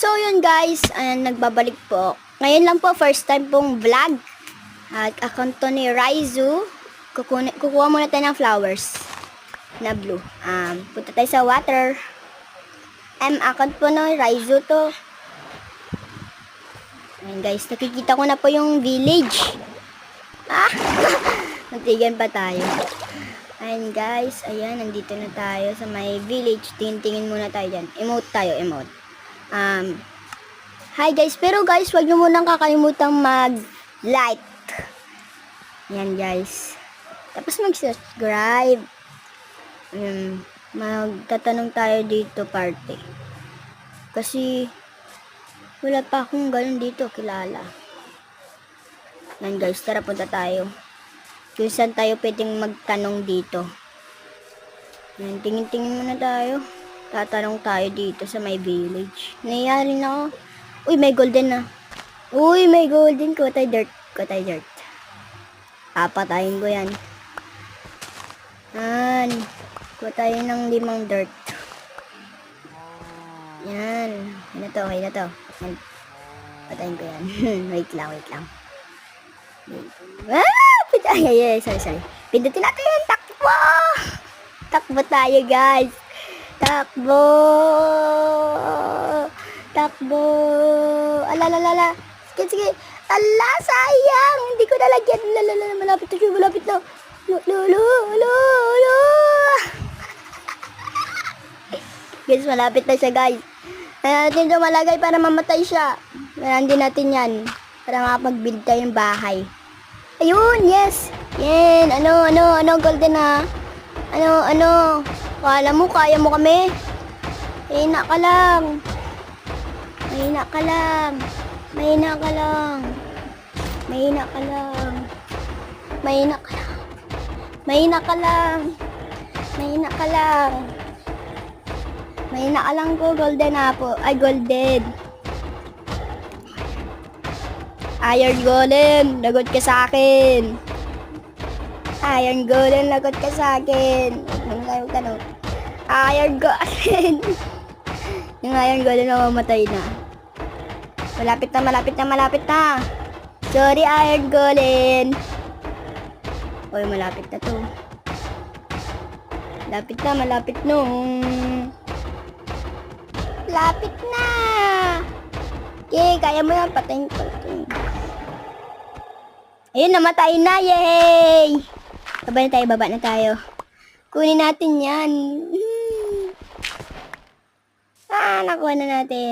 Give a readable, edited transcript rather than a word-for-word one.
So yun guys, nagbabalik po. Ngayon lang po, first time pong vlog. At account to ni Raizu. Kukuha muna tayo ng flowers na blue. Punta tayo sa water. Account po ni Raizu to. Ayan guys, nakikita ko na po yung village. Natigan pa tayo. Ayan guys, ayan, nandito na tayo sa may village. Tingin-tingin muna tayo dyan. Emote tayo, emote. Hi guys, pero guys, wag nyo munang kakalimutang mag-like. Yan guys. Tapos mag-subscribe. Magtatanong tayo dito parte. Kasi wala pa akong ganun dito kilala. Yan guys, tara punta tayo. Kung saan tayo pwedeng magtanong dito. Yan, tingin-tingin muna tayo. Tatanong tayo dito sa may village. Nangyari na ako. Uy, may golden na. Uy, may golden. Kuha tayo dirt. Kuha tayo dirt. Papatayin ko yan. Yan. Kuha tayo ng 5 dirt. Yan. Yan na to. Okay na to. Yan. Patayin ko yan. Wait lang, wait lang. Ay, sorry. Pindutin natin yan. Takbo! Takbo tayo, guys. Takbo! Takbo! Alalala! Sige! Ala, sayang! Hindi ko nalagyan. Alalala, malapit na siya, malapit na. Lolo! Guys, malapit na siya, guys. Kaya natin ito malagay para mamatay siya. Kaya din natin yan. Para makapag-build tayo ng bahay. Ayun, yes! Yan! Ano, golden na. Ano? Kala mo, kaya mo kami. Mahina ka lang. Mahina ka lang. Mahina ka lang. Mahina ka lang. Mahina ka lang. Mahina ka lang. Mahina ka lang. Mahina ka lang ko, golden apple. Ay, golden. Iron golem, lagot ka sa akin. Iron golem, lagot ka sa akin. Iron golem. Yung iron golem na mamatay na. Malapit na. Sorry, iron golem. Oy, malapit na to. Malapit no. Lapit na. Okay, kaya mo yan. Patayin ko. Ayun, namatay na. Yay! Baba na tayo. Kunin natin yan. Nakuha na natin.